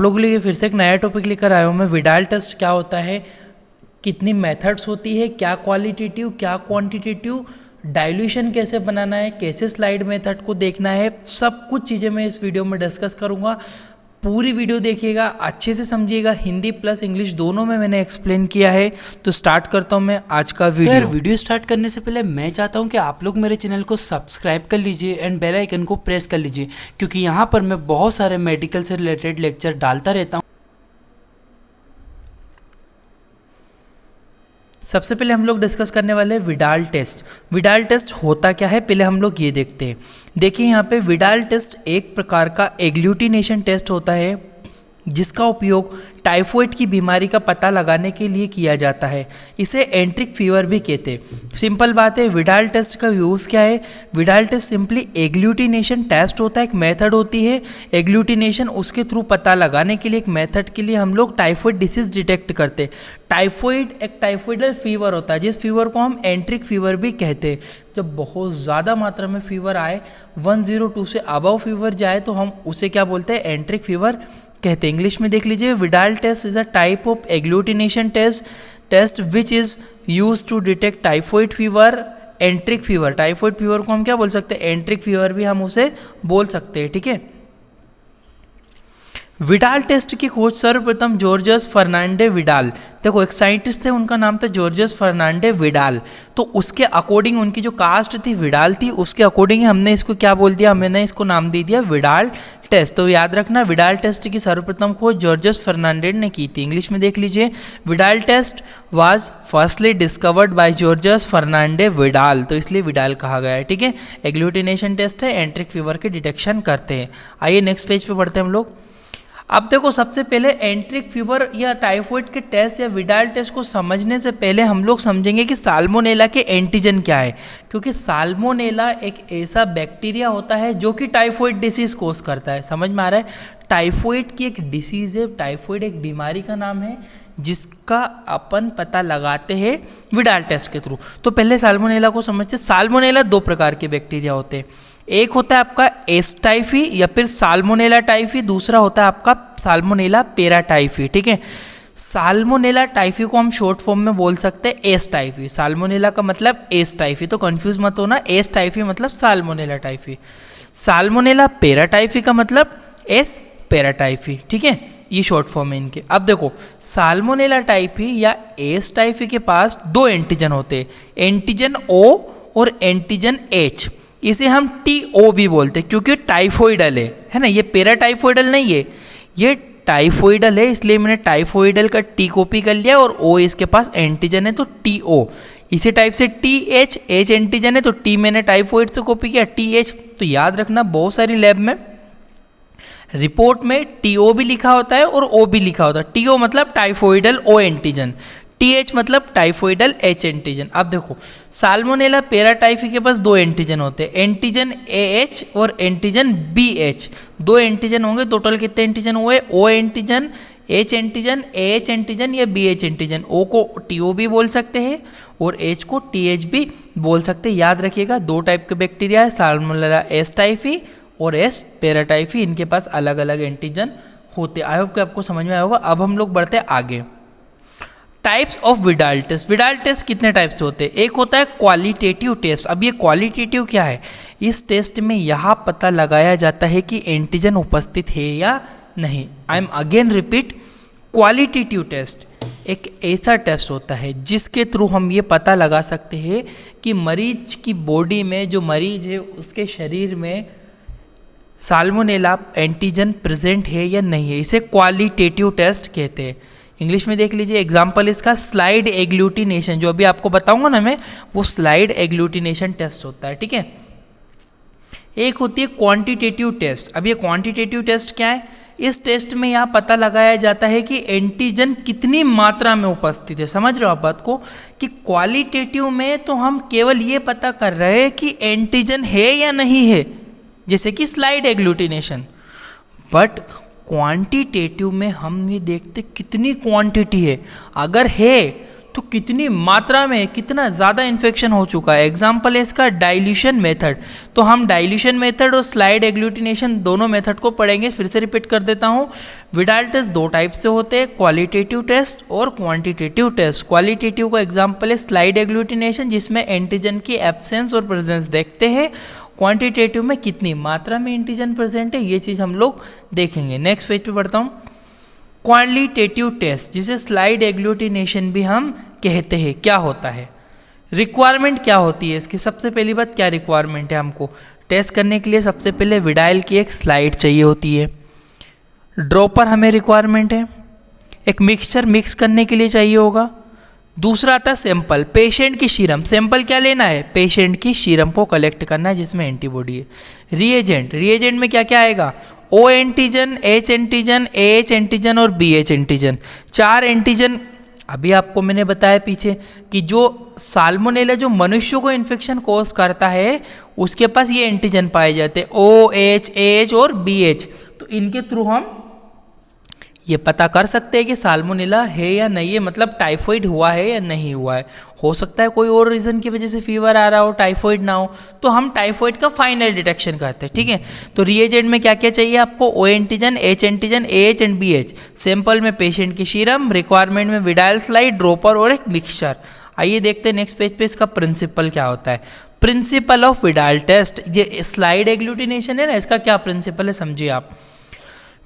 लोगों के लिए फिर से एक नया टॉपिक लेकर आया हूँ मैं। विडाल टेस्ट क्या होता है, कितनी मेथड्स होती है, क्या क्वालिटेटिव क्या क्वांटिटेटिव, डाइल्यूशन कैसे बनाना है, कैसे स्लाइड मेथड को देखना है, सब कुछ चीज़ें मैं इस वीडियो में डिस्कस करूँगा। पूरी वीडियो देखिएगा, अच्छे से समझिएगा। हिंदी प्लस इंग्लिश दोनों में मैंने एक्सप्लेन किया है। तो स्टार्ट करता हूँ मैं आज का वीडियो। तो वीडियो स्टार्ट करने से पहले मैं चाहता हूँ कि आप लोग मेरे चैनल को सब्सक्राइब कर लीजिए एंड बेल आइकन को प्रेस कर लीजिए, क्योंकि यहाँ पर मैं बहुत सारे मेडिकल से रिलेटेड लेक्चर डालता रहता हूँ। सबसे पहले हम लोग डिस्कस करने वाले हैं विडाल टेस्ट। विडाल टेस्ट होता क्या है, पहले हम लोग ये देखते हैं। देखिए यहाँ पे विडाल टेस्ट एक प्रकार का एग्लूटिनेशन टेस्ट होता है, जिसका उपयोग टाइफॉइड की बीमारी का पता लगाने के लिए किया जाता है। इसे एंट्रिक फीवर भी कहते हैं। सिंपल बात है, विडाल टेस्ट का यूज़ क्या है। Widal test simply agglutination test होता है, एक मेथड होती है एग्लूटिनेशन, उसके थ्रू पता लगाने के लिए, एक मेथड के लिए हम लोग टाइफॉइड डिसीज डिटेक्ट करते हैं। टाइफॉइड एक टाइफॉइडल फीवर होता है, जिस फीवर को हम एंट्रिक फीवर भी कहते हैं। जब बहुत ज़्यादा मात्रा में फीवर आए, 102 से अबव फीवर जाए, तो हम उसे क्या बोलते हैं, एंट्रिक फीवर कहते हैं। इंग्लिश में देख लीजिए, Widal test is a type of agglutination test which is use to detect typhoid fever, enteric fever. Typhoid fever को हम क्या बोल सकते हैं, एंट्रिक फीवर भी हम उसे बोल सकते हैं। ठीक है। विडाल टेस्ट की खोज सर्वप्रथम जॉर्जस फर्नांडे विडाल, देखो एक साइंटिस्ट थे, उनका नाम था जॉर्जस फर्नांडे विडाल। तो उसके अकॉर्डिंग, उनकी जो कास्ट थी विडाल थी, उसके अकॉर्डिंग हमने इसको क्या बोल दिया, मैंने इसको नाम दे दिया विडाल टेस्ट। तो याद रखना, विडाल टेस्ट की सर्वप्रथम खोज जॉर्जस फर्नांडे ने की थी। इंग्लिश में देख लीजिए, Widal test was firstly discovered by Georges Fernand Widal, तो इसलिए विडाल कहा गया है। ठीक है। एग्लूटिनेशन टेस्ट है, एंट्रिक फीवर के डिटेक्शन करते हैं। आइए नेक्स्ट पेज पे बढ़ते हैं हम लोग। अब देखो, सबसे पहले एंट्रिक फीवर या टाइफॉइड के टेस्ट या विडाल टेस्ट को समझने से पहले हम लोग समझेंगे कि साल्मोनेला के एंटीजन क्या है, क्योंकि साल्मोनेला एक ऐसा बैक्टीरिया होता है जो कि टाइफॉइड डिसीज कोज करता है। समझ में आ रहा है, टाइफॉइड की एक डिसीज है, टाइफॉइड एक बीमारी का नाम है, जिसका अपन पता लगाते हैं विडाल टेस्ट के थ्रू। तो पहले साल्मोनेला को समझते। साल्मोनेला दो प्रकार के बैक्टीरिया होते हैं, एक होता है आपका एस टाइफी या फिर साल्मोनेला टाइफी, दूसरा होता है आपका साल्मोनेला पेराटाइफी। ठीक है। साल्मोनेला टाइफी को हम शॉर्ट फॉर्म में बोल सकते हैं एस टाइफी। साल्मोनेला का मतलब एस टाइफी, तो कंफ्यूज मत होना, एस टाइफी मतलब साल्मोनेला टाइफी। साल्मोनेला पेराटाइफी का मतलब एस पेराटाइफी। ठीक है, ये शॉर्ट फॉर्म है इनके। अब देखो, साल्मोनेला टाइफी या एस टाइफी के पास दो एंटीजन होते हैं, एंटीजन ओ और एंटीजन एच। इसे हम टीओ भी बोलते हैं, क्योंकि टाइफोइडल है ना, ये पेराटाइफोइडल नहीं है, ये टाइफोइडल है, इसलिए मैंने टाइफोइडल का टी कॉपी कर लिया और ओ इसके पास एंटीजन है, तो टीओ। इसी टाइप से टी एच, एच एंटीजन है, तो टी मैंने टाइफोइड से कॉपी किया, टी एच। तो याद रखना, बहुत सारी लैब में रिपोर्ट में टीओ भी लिखा होता है और ओ भी लिखा होता है। टीओ मतलब टाइफोइडल ओ एंटीजन, टीएच मतलब टाइफोइडल एच एंटीजन। अब देखो, साल्मोनेला पेराटाइफी के पास दो एंटीजन होते हैं, एंटीजन एएच और एंटीजन बीएच। दो एंटीजन होंगे, टोटल कितने एंटीजन हुए, O antigen, H antigen, A H antigen या बीएच एंटीजन। ओ को टीओ भी बोल सकते हैं और एच को टीएच भी बोल सकते हैं। याद रखिएगा, दो टाइप के बैक्टीरिया है, साल्मोनेला एस टाइफी और एस पेराटाइफी, इनके पास अलग अलग एंटीजन होते। आई होप कि आपको समझ में आया होगा। अब हम लोग बढ़ते हैं आगे। Types of Widal test. Widal test कितने टाइप से होते हैं, एक होता है क्वालिटेटिव टेस्ट। अब ये क्वालिटेटिव क्या है, इस टेस्ट में यहाँ पता लगाया जाता है कि एंटीजन उपस्थित है या नहीं। I am again repeat, qualitative test एक ऐसा टेस्ट होता है जिसके थ्रू हम ये पता लगा सकते हैं कि मरीज की बॉडी में, जो मरीज है उसके शरीर में साल्मोनेला एंटीजन प्रेजेंट है या नहीं है। इसे क्वालिटेटिव टेस्ट कहते हैं। इंग्लिश में देख लीजिए, एग्जाम्पल इसका स्लाइड एग्लूटिनेशन, जो अभी आपको बताऊंगा ना मैं, वो स्लाइड एग्लूटिनेशन टेस्ट होता है। ठीक है। एक होती है क्वांटिटेटिव टेस्ट। अब ये क्वांटिटेटिव टेस्ट क्या है, इस टेस्ट में यहाँ पता लगाया जाता है कि एंटीजन कितनी मात्रा में उपस्थित है। समझ रहे हो आप बात को, कि क्वालिटेटिव में तो हम केवल ये पता कर रहे हैं कि एंटीजन है या नहीं है, जैसे कि स्लाइड एग्लूटिनेशन। बट क्वांटिटेटिव में हम ये देखते कितनी क्वांटिटी है, अगर है तो कितनी मात्रा में, कितना ज़्यादा इन्फेक्शन हो चुका है। एग्जाम्पल है इसका डाइल्यूशन मेथड। तो हम डाइल्यूशन मेथड और स्लाइड एग्लूटिनेशन दोनों मेथड को पढ़ेंगे। फिर से रिपीट कर देता हूँ, विडाल टेस्ट दो टाइप से होते हैं, क्वालिटेटिव टेस्ट और क्वांटिटेटिव टेस्ट। क्वालिटेटिव का एग्जाम्पल है स्लाइड एग्लूटिनेशन, जिसमें एंटीजन की एब्सेंस और प्रेजेंस देखते हैं। क्वांटिटेटिव में कितनी मात्रा में एंटीजन प्रेजेंट है, ये चीज़ हम लोग देखेंगे। नेक्स्ट पेज पे बढ़ता हूँ। क्वालिटेटिव टेस्ट, जिसे स्लाइड एग्लूटिनेशन भी हम कहते हैं, क्या होता है, रिक्वायरमेंट क्या होती है इसकी। सबसे पहली बात, क्या रिक्वायरमेंट है हमको टेस्ट करने के लिए। सबसे पहले विडाइल की एक स्लाइड चाहिए होती है, ड्रॉपर हमें रिक्वायरमेंट है, एक मिक्सचर मिक्स करने के लिए चाहिए होगा। दूसरा आता सैंपल, पेशेंट की सीरम। सैंपल क्या लेना है, पेशेंट की सीरम को कलेक्ट करना है जिसमें एंटीबॉडी है। रिएजेंट, रिएजेंट में क्या क्या आएगा, O antigen, H antigen, H antigen और बी एच एंटीजन। 4 एंटीजन। अभी आपको मैंने बताया पीछे कि जो साल्मोनेला जो मनुष्यों को इन्फेक्शन कॉज करता है, उसके पास ये एंटीजन पाए जाते हैं, ओ एच, एच और बी एच। तो इनके थ्रू हम ये पता कर सकते हैं कि साल्मोनेला है या नहीं है, मतलब टाइफाइड हुआ है या नहीं हुआ है। हो सकता है कोई और रीज़न की वजह से फीवर आ रहा हो, टाइफाइड ना हो, तो हम टाइफाइड का फाइनल डिटेक्शन करते हैं। ठीक है, तो रिएजेंट में क्या क्या चाहिए आपको, O antigen, H antigen, H and B H. Sample में पेशेंट की सीरम, रिक्वायरमेंट में विडाइल स्लाइड, ड्रॉपर और एक मिक्सचर। आइए देखते हैं नेक्स्ट पेज पे इसका प्रिंसिपल क्या होता है। प्रिंसिपल ऑफ विडाइल टेस्ट, ये स्लाइड एग्लूटिनेशन है ना, इसका क्या प्रिंसिपल है समझिए आप।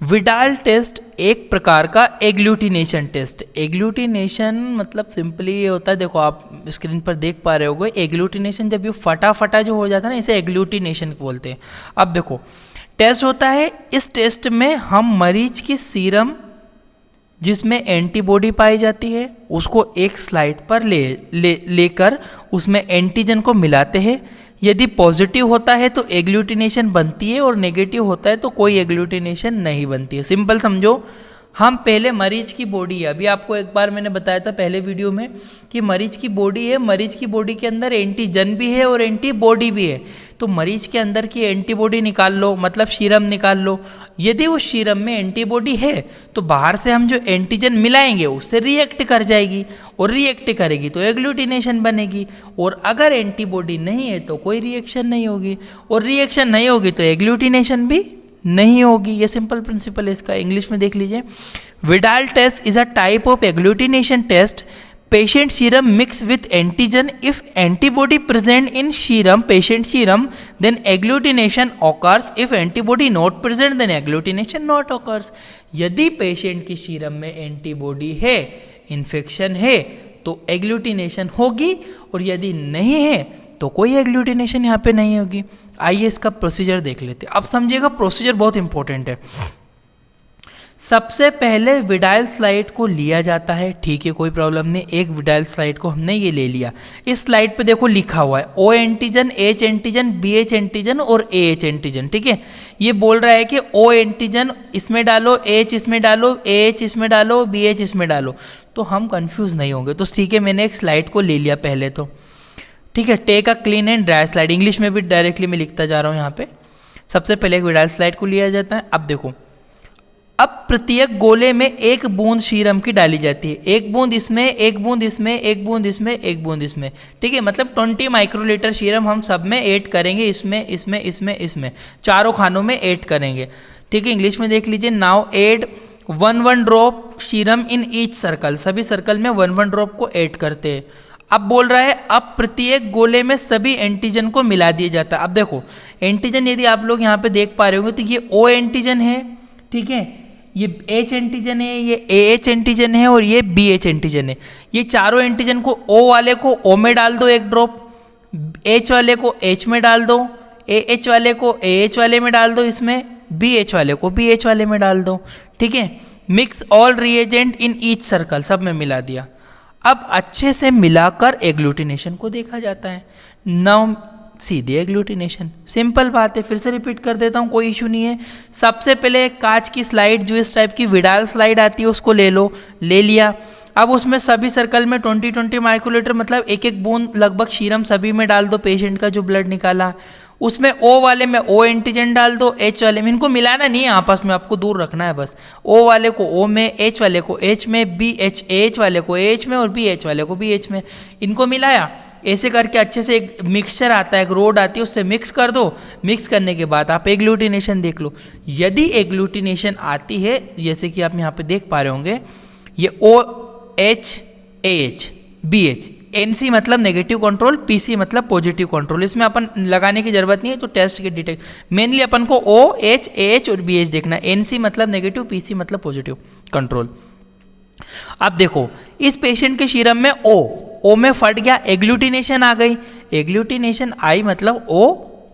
विडाल टेस्ट एक प्रकार का एग्लूटिनेशन टेस्ट। एग्लूटिनेशन मतलब सिंपली ये होता है, देखो आप स्क्रीन पर देख पा रहे होगे, एग्लूटिनेशन जब ये फटा जो हो जाता है ना, इसे एग्लूटिनेशन बोलते हैं। अब देखो टेस्ट होता है, इस टेस्ट में हम मरीज की सीरम जिसमें एंटीबॉडी पाई जाती है उसको एक स्लाइड पर लेकर उसमें एंटीजन को मिलाते हैं। यदि पॉजिटिव होता है तो एग्लूटिनेशन बनती है और नेगेटिव होता है तो कोई एग्लूटिनेशन नहीं बनती है। सिंपल समझो, हम पहले मरीज की बॉडी है, अभी आपको एक बार मैंने बताया था पहले वीडियो में कि मरीज की बॉडी है, मरीज की बॉडी के अंदर एंटीजन भी है और एंटीबॉडी भी है। तो मरीज के अंदर की एंटीबॉडी निकाल लो, मतलब सीरम निकाल लो। यदि उस सीरम में एंटीबॉडी है तो बाहर से हम जो एंटीजन मिलाएंगे उससे रिएक्ट कर जाएगी, और रिएक्ट करेगी तो एग्लूटिनेशन बनेगी। और अगर एंटीबॉडी नहीं है तो कोई रिएक्शन नहीं होगी, और रिएक्शन नहीं होगी तो एग्लूटिनेशन भी नहीं होगी। ये सिंपल प्रिंसिपल है इसका। इंग्लिश में देख लीजिए, Widal test is a type of agglutination test. Patient serum mix with antigen, if antibody present in serum, patient serum, then agglutination occurs, if antibody not present then agglutination not occurs. यदि patient की serum में antibody है, infection है, तो agglutination होगी, और यदि नहीं है तो कोई एग्लूटिनेशन यहाँ पे नहीं होगी। आइए इसका प्रोसीजर देख लेते हैं। अब समझिएगा, प्रोसीजर बहुत इंपॉर्टेंट है। सबसे पहले विडाइल स्लाइड को लिया जाता है, ठीक है, कोई प्रॉब्लम नहीं। एक विडाइल स्लाइड को हमने ये ले लिया। इस स्लाइड पे देखो लिखा हुआ है O antigen, H antigen, B H antigen और ए एच एंटीजन। ठीक है, ये बोल रहा है कि ओ एंटीजन इसमें डालो, एच इसमें डालो, एच इसमें डालो, बी एच इसमें डालो, तो हम कंफ्यूज नहीं होंगे। तो ठीक है, मैंने एक स्लाइड को ले लिया पहले तो, ठीक है। Take a clean and dry slide, English में भी डायरेक्टली मैं लिखता जा रहा हूँ यहाँ पे। सबसे पहले एक विडाइल स्लाइड को लिया जाता है। अब देखो, अब प्रत्येक गोले में एक बूंद सीरम की डाली जाती है, एक बूंद इसमें, एक बूंद इसमें, एक बूंद इसमें, एक बूंद इसमें। ठीक है, मतलब 20 माइक्रोलीटर सीरम हम सब में ऐड करेंगे, इसमें, इसमें, इसमें, इसमें, चारों खानों में ऐड करेंगे। ठीक है, इंग्लिश में देख लीजिए, now add 1 drop serum in each circle, सभी सर्कल में 1 ड्रॉप को ऐड करते हैं। अब बोल रहा है, अब प्रत्येक गोले में सभी एंटीजन को मिला दिया जाता है। अब देखो एंटीजन, यदि आप लोग यहाँ पे देख पा रहे होंगे तो ये ओ एंटीजन है, ठीक है, ये एच एंटीजन है, ये ए एच एंटीजन है और ये बी एच एंटीजन है। ये चारों एंटीजन को, ओ वाले को ओ में डाल दो 1 ड्रॉप, एच वाले को एच में डाल दो, ए एच वाले को ए एच वाले में डाल दो, इसमें बी एच वाले को बी एच वाले में डाल दो। ठीक है, mix all reagent in each circle, सब में मिला दिया। अब अच्छे से मिलाकर एग्लूटिनेशन को देखा जाता है। नाउ सीधे एग्लूटिनेशन, सिंपल बात है, फिर से रिपीट कर देता हूँ, कोई इशू नहीं है। सबसे पहले एक कांच की स्लाइड, जो इस टाइप की विडाल स्लाइड आती है, उसको ले लो, ले लिया। अब उसमें सभी सर्कल में 20 माइक्रोलीटर, मतलब एक एक बूंद लगभग सीरम सभी में डाल दो, पेशेंट का जो ब्लड निकाला। उसमें O वाले में O एंटीजन डाल दो, H वाले में, इनको मिलाना नहीं है आपस में, आपको दूर रखना है बस। O वाले को O में, H वाले को H में, AH वाले को AH में और BH वाले को BH में, इनको मिलाया। ऐसे करके अच्छे से एक मिक्सचर आता है, एक रोड आती है, उससे मिक्स कर दो। मिक्स करने के बाद आप एग्लूटिनेशन देख लो। यदि एग्लूटिनेशन आती है, जैसे कि आप यहाँ पे देख पा रहे होंगे, ये OH AH BH, NC मतलब नेगेटिव कंट्रोल, PC मतलब पॉजिटिव कंट्रोल, इसमें अपन लगाने की जरूरत नहीं है, तो टेस्ट के डिटेक्ट मेनली अपन को OH AH और BH देखना है। NC मतलब नेगेटिव, PC मतलब पॉजिटिव कंट्रोल। अब देखो इस पेशेंट के सीरम में O में फट गया, एग्लूटिनेशन आ गई, एग्लूटिनेशन आई मतलब O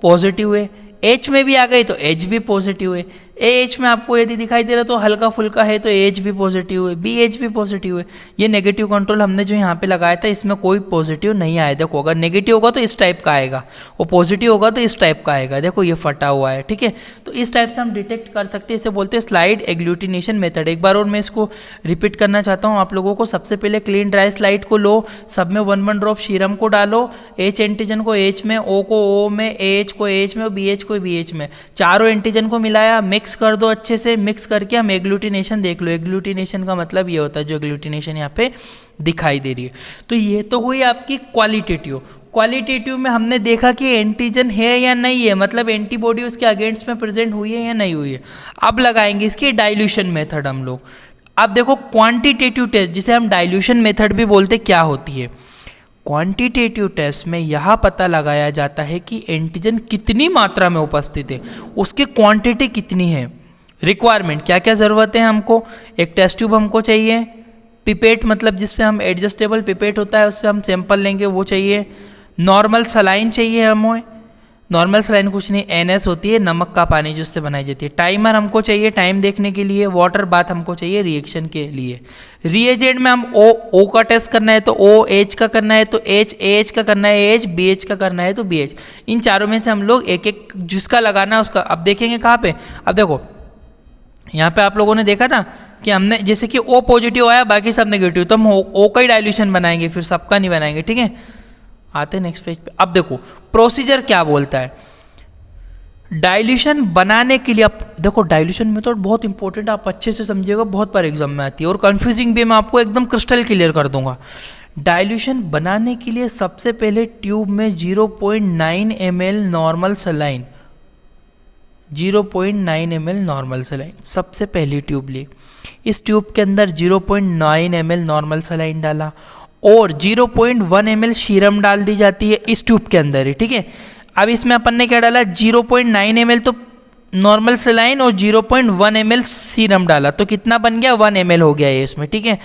पॉजिटिव है, H में भी आ गई तो H भी पॉजिटिव है, AH में आपको यदि दिखाई दे रहा तो हल्का फुल्का है तो AH भी पॉजिटिव है, BH भी पॉजिटिव है। ये नेगेटिव कंट्रोल हमने जो यहाँ पे लगाया था इसमें कोई पॉजिटिव नहीं आया। देखो अगर नेगेटिव होगा तो इस टाइप का आएगा, वो पॉजिटिव होगा तो इस टाइप का आएगा। देखो ये फटा हुआ है, ठीक है। तो इस टाइप से हम डिटेक्ट कर सकते हैं, इसे बोलते हैं स्लाइड एग्लूटिनेशन मेथड। एक बार और मैं इसको रिपीट करना चाहता हूँ आप लोगों को। सबसे पहले क्लीन ड्राई स्लाइड को लो, सब में 1-1 ड्रॉप सीरम को डालो, H एंटीजन को H में, O को O में, AH को AH में और BH को BH में, चारों एंटीजन को मिलाया, मिक्स कर दो अच्छे से। मिक्स करके हम एग्लूटिनेशन देख लो। एग्लूटिनेशन का मतलब ये होता है जो एग्लूटिनेशन यहाँ पे दिखाई दे रही है। तो ये तो हुई आपकी क्वालिटेटिव। क्वालिटेटिव में हमने देखा कि एंटीजन है या नहीं है, मतलब एंटीबॉडी उसके अगेंस्ट में प्रेजेंट हुई है या नहीं हुई है। अब लगाएंगे इसकी डाइल्यूशन मेथड हम लोग। अब देखो क्वांटिटेटिव टेस्ट, जिसे हम डाइल्यूशन मेथड भी बोलते, क्या होती है। क्वांटिटेटिव टेस्ट में यह पता लगाया जाता है कि एंटीजन कितनी मात्रा में उपस्थित है, उसकी क्वांटिटी कितनी है। रिक्वायरमेंट क्या क्या ज़रूरत है हमको, एक टेस्ट ट्यूब हमको चाहिए, पिपेट मतलब जिससे हम एडजस्टेबल पिपेट होता है उससे हम सैंपल लेंगे वो चाहिए, नॉर्मल सलाइन चाहिए हमें। नॉर्मल सलाइन कुछ नहीं, NS होती है, नमक का पानी जिससे बनाई जाती है। टाइमर हमको चाहिए टाइम देखने के लिए, वाटर बाथ हमको चाहिए रिएक्शन के लिए। रिएजेंट में हम O का टेस्ट करना है तो OH का करना है तो H, AH का करना है H, BH का करना है तो BH। इन चारों में से हम लोग एक एक जिसका लगाना है उसका। अब देखेंगे कहाँ पे, अब देखो यहाँ पे आप लोगों ने देखा था कि हमने जैसे कि O पॉजिटिव आया बाकी सब नेगेटिव, तो हम O का ही डाइल्यूशन बनाएंगे, फिर सबका नहीं बनाएंगे, ठीक है। आते हैं नेक्स्ट पेज पे। अब देखो प्रोसीजर क्या बोलता है डाइल्यूशन बनाने के लिए। अब देखो डाइल्यूशन मेथड बहुत इंपॉर्टेंट, आप अच्छे से समझिएगा, बहुत बार एग्जाम में आती है और कंफ्यूजिंग भी मैं आपको एकदम क्रिस्टल क्लियर कर दूंगा। डाइल्यूशन बनाने के लिए सबसे पहले ट्यूब में 0.9 ml normal saline, 0.9 ml normal saline सबसे पहली ट्यूब ली। इस ट्यूब के अंदर 0.9 ml नॉर्मल सलाइन डाला और 0.1 ml सीरम डाल दी जाती है इस ट्यूब के अंदर ही, ठीक है। अब इसमें अपन ने क्या डाला, 0.9 ml तो नॉर्मल सलाइन और 0.1 ml सीरम डाला, तो कितना बन गया, 1 ml हो गया ये इसमें, ठीक है।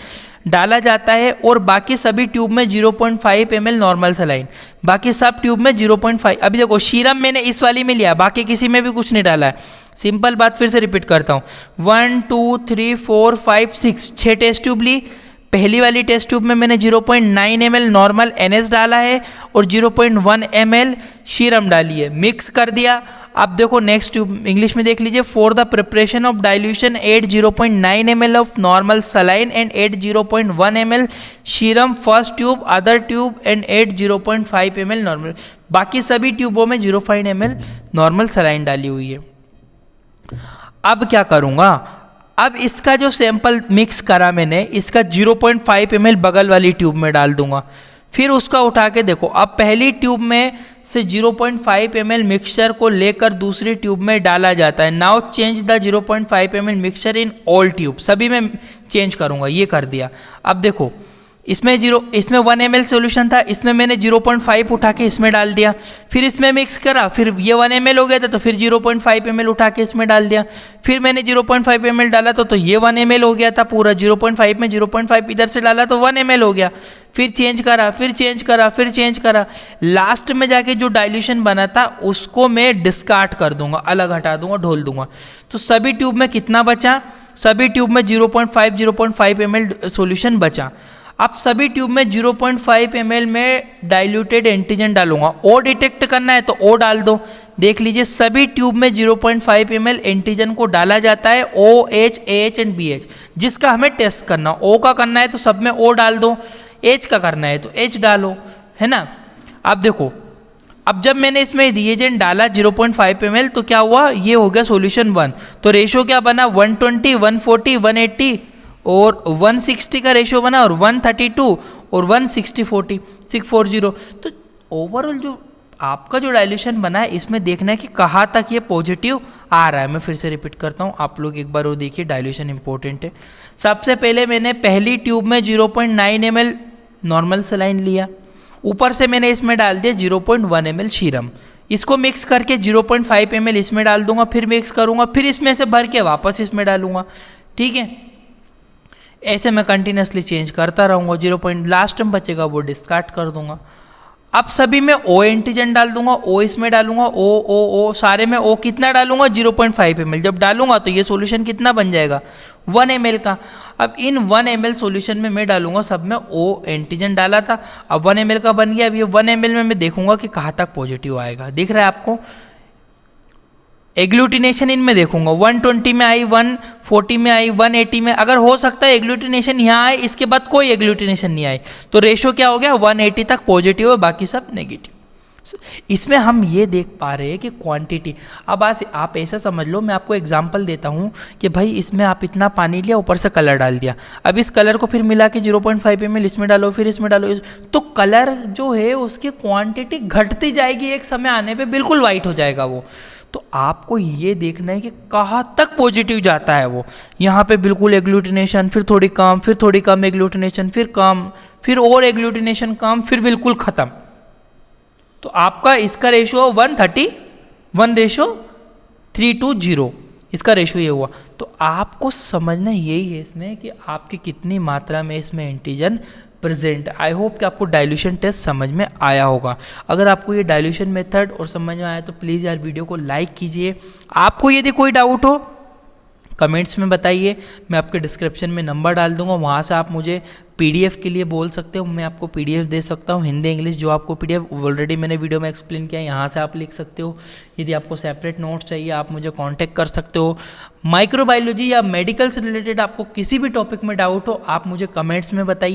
डाला जाता है और बाकी सभी ट्यूब में 0.5 ml नॉर्मल सलाइन, बाकी सब ट्यूब में 0.5। अभी देखो सीरम मैंने इस वाली में लिया, बाकी किसी में भी कुछ नहीं डाला है। सिंपल बात फिर से रिपीट करता हूँ, 1 2 3 4 5 6 6 टेस्ट ट्यूब ली। पहली वाली टेस्ट ट्यूब में मैंने 0.9 ml नॉर्मल NS डाला है और 0.1 ml सीरम डाली है, मिक्स कर दिया। अब देखो नेक्स्ट ट्यूब इंग्लिश में देख लीजिए, for the preparation of dilution add 0.9 ml of normal saline and add 0.1 ml serum first tube other tube and add 0.5 ml normal. बाकी सभी ट्यूबों में 0.5 ml नॉर्मल सलाइन डाली हुई है। अब क्या करूँगा, अब इसका जो सैंपल मिक्स करा मैंने, इसका 0.5 ml बगल वाली ट्यूब में डाल दूंगा। फिर उसका उठा के देखो, अब पहली ट्यूब में से 0.5 ml मिक्सचर को लेकर दूसरी ट्यूब में डाला जाता है। Now change the 0.5 ml mixture in all tube, सभी में चेंज करूंगा, ये कर दिया। अब देखो इसमें 1 ml सोल्यूशन था, इसमें मैंने 0.5 उठा के इसमें डाल दिया। फिर इसमें मिक्स करा, फिर ये 1 ml हो गया था तो फिर 0.5 ml उठा के इसमें डाल दिया। फिर मैंने 0.5 ml डाला तो ये 1 ml हो गया था पूरा, 0.5 में 0.5 इधर से डाला तो 1 ml हो गया। फिर चेंज करा, फिर चेंज करा, फिर चेंज करा, लास्ट में जाके जो डाइल्यूशन बना था उसको मैं डिस्कार्ड कर दूंगा, अलग हटा दूंगा, ढोल दूंगा। तो सभी ट्यूब में कितना बचा, सभी ट्यूब में 0.5 ml सोल्यूशन बचा। अब सभी ट्यूब में 0.5 ml में डाइल्यूटेड एंटीजन डालूंगा। ओ डिटेक्ट करना है तो ओ डाल दो। देख लीजिए सभी ट्यूब में 0.5 ml एंटीजन को डाला जाता है, OH, AH एंड BH। जिसका हमें टेस्ट करना, O का करना है तो सब में O डाल दो, H का करना है तो H डालो, है ना। अब देखो अब जब मैंने इसमें रिएजेंट डाला 0.5 ml तो क्या हुआ, ये हो गया सॉल्यूशन 1। तो रेशो क्या बना, 120, 140, 180 और 160 का रेशो बना, और 132 और 640। तो ओवरऑल जो आपका जो डाइल्यूशन बना है इसमें देखना है कि कहाँ तक ये पॉजिटिव आ रहा है। मैं फिर से रिपीट करता हूँ, आप लोग एक बार वो देखिए, डाइल्यूशन इंपॉर्टेंट है। सबसे पहले मैंने पहली ट्यूब में 0.9 ml नॉर्मल सलाइन लिया, ऊपर से मैंने इसमें डाल दिया 0.1 ml सीरम। इसको मिक्स करके 0.5 ml इसमें डाल दूंगा, फिर मिक्स करूंगा, फिर इसमें से भर के वापस इसमें डालूंगा। ठीक है, ऐसे मैं कंटिन्यूसली चेंज करता रहूँगा। 0. लास्ट में बचेगा वो डिस्कार्ड कर दूंगा। अब सभी में ओ एंटीजन डाल दूंगा, ओ इसमें डालूंगा, ओ सारे में ओ कितना डालूंगा, 0.5 ml। जब डालूंगा तो ये सॉल्यूशन कितना बन जाएगा, 1 ml का। अब इन 1 ml सॉल्यूशन में मैं डालूंगा, सब में ओ एंटीजन डाला था, अब 1 ml का बन गया। अब ये 1 ml में मैं देखूंगा कि कहाँ तक पॉजिटिव आएगा। दिख रहा है आपको, एग्लूटिनेशन इनमें देखूंगा, 120 में आई, 140 में आई, 180 में। अगर हो सकता है एग्लूटिनेशन यहाँ आए, इसके बाद कोई एग्लूटिनेशन नहीं आई, तो रेशो क्या हो गया, 180 तक पॉजिटिव है, बाकी सब नेगेटिव। इसमें हम ये देख पा रहे हैं कि क्वांटिटी। अब आज आप ऐसा समझ लो, मैं आपको एग्जांपल देता हूँ कि भाई इसमें आप इतना पानी लिया, ऊपर से कलर डाल दिया। अब इस कलर को फिर मिला के 0.5 ml इसमें डालो, फिर इसमें डालो, तो कलर जो है उसकी क्वांटिटी घटती जाएगी, एक समय आने पे बिल्कुल वाइट हो जाएगा वो। तो आपको ये देखना है कि कहाँ तक पॉजिटिव जाता है वो। यहाँ पे बिल्कुल एग्लूटिनेशन, फिर थोड़ी कम, फिर थोड़ी कम एग्लूटिनेशन, फिर कम, फिर और एग्लूटिनेशन कम, फिर बिल्कुल ख़त्म। तो आपका इसका रेशो 1:3:0 इसका रेशो ये हुआ। तो आपको समझना यही है इसमें कि आपकी कितनी मात्रा में इसमें एंटीजन प्रेजेंट। आई होप कि आपको डाइल्यूशन टेस्ट समझ में आया होगा। अगर आपको ये डाइल्यूशन मेथड और समझ में आया तो प्लीज़ यार वीडियो को लाइक कीजिए। आपको यदि कोई डाउट हो कमेंट्स में बताइए, मैं आपके डिस्क्रिप्शन में नंबर डाल दूंगा, वहाँ से आप मुझे पीडीएफ के लिए बोल सकते हो, मैं आपको पीडीएफ दे सकता हूँ, हिंदी इंग्लिश जो आपको पीडीएफ ऑलरेडी मैंने वीडियो में एक्सप्लेन किया है, यहाँ से आप लिख सकते हो। यदि आपको सेपरेट नोट्स चाहिए आप मुझे कांटेक्ट कर सकते हो। माइक्रोबायोलॉजी या मेडिकल से रिलेटेड आपको किसी भी टॉपिक में डाउट हो आप मुझे कमेंट्स में बताइए।